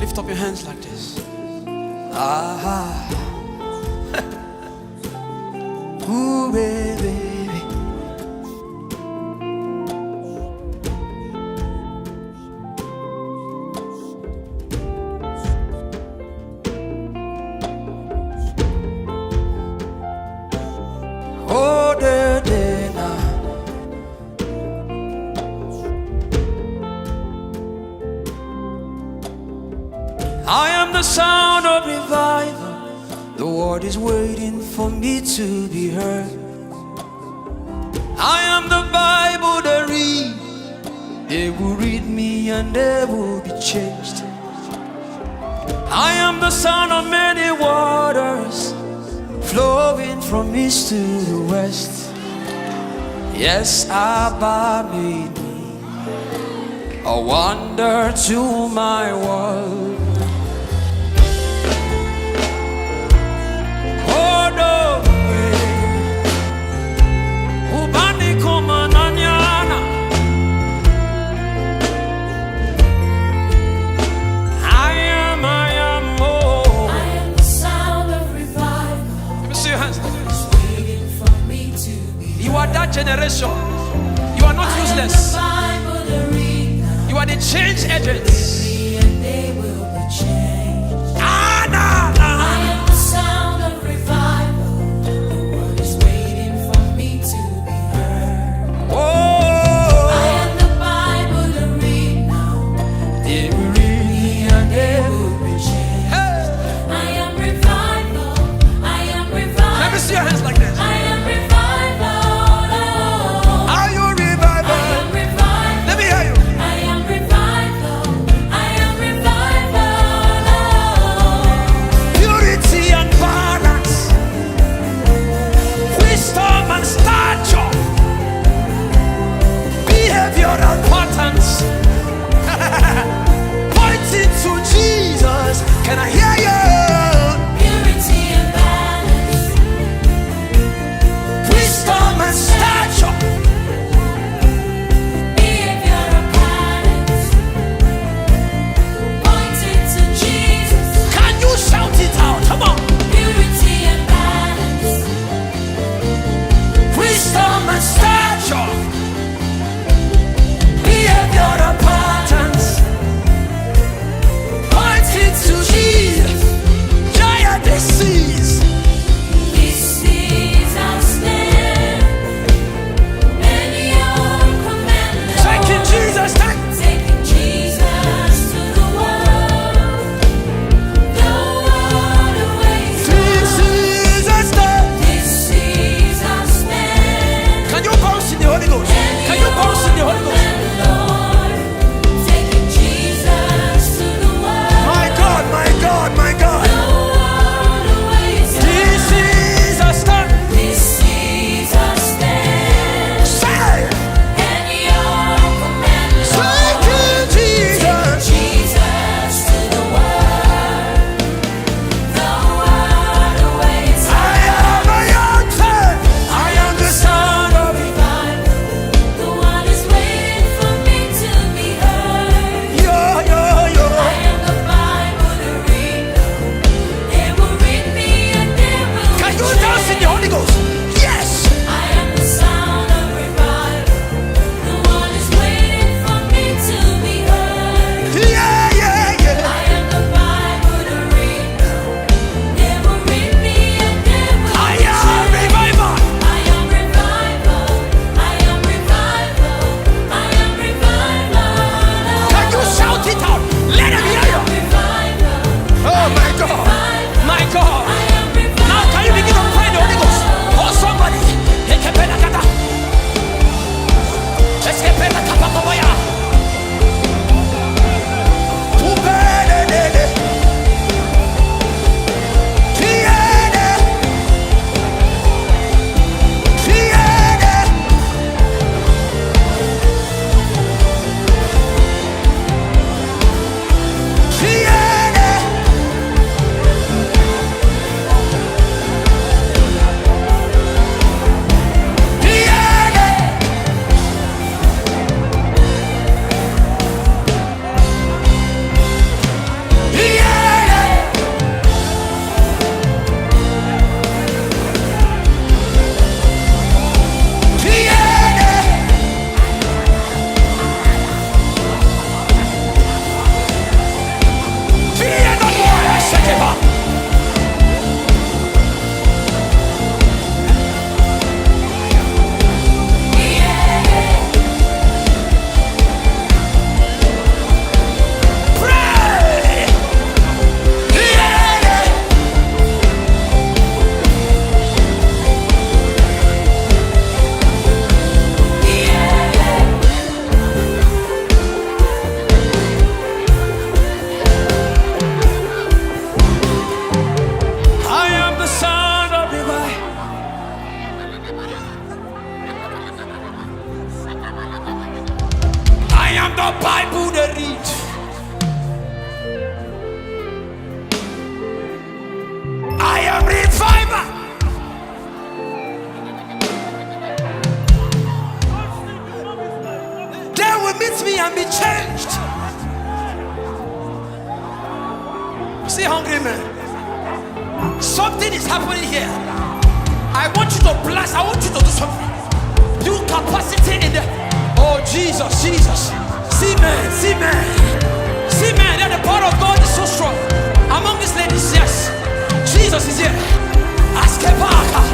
Lift up your hands like this. Ah, ooh, baby. Oh, I am the sound of revival. The world is waiting for me to be heard. I am the Bible they read. They will read me and they will be changed. I am the sound of many waters flowing from east to the west. Yes, Abba made me a wonder to my world. That generation, you are not useless. You are the change agents. I am the sound of revival. The world is waiting for me to be heard. Oh, I am the Bible to read now. they will read me and they will be changed. I am revival. I am revival. Let me see your hands like this. I am revival. Are you revival? I am revival. Let me hear you. I am revival. I am revival. Purity and balance, wisdom and stature, behavioral patterns, pointing to Jesus. Can I hear you? Purity and balance. Wisdom and stature, Behavioral patterns. Pointing to Jesus. can you shout it out? Come on. Purity and balance. Wisdom and stature, behavioral patterns, pointing to Jesus. Giant disease. This is our stand. Many are commanded. Taking Jesus, Taking Jesus to the world. The world awaits. this is a step. This is our stand. Can you bounce in the Holy Ghost? Can you bounce in the Holy Ghost? Taking Jesus to the world. My God, my God, my God. The world awaits the Bible they read. I am reviver. They will meet me and be changed. See, hungry man. Something is happening here. I want you to blast. I want you to do something. Do capacity in the. Oh Jesus, Jesus. See man, see man. See man, that the power of God is so strong. Among these ladies, yes. Jesus is here. Ask Kebaka.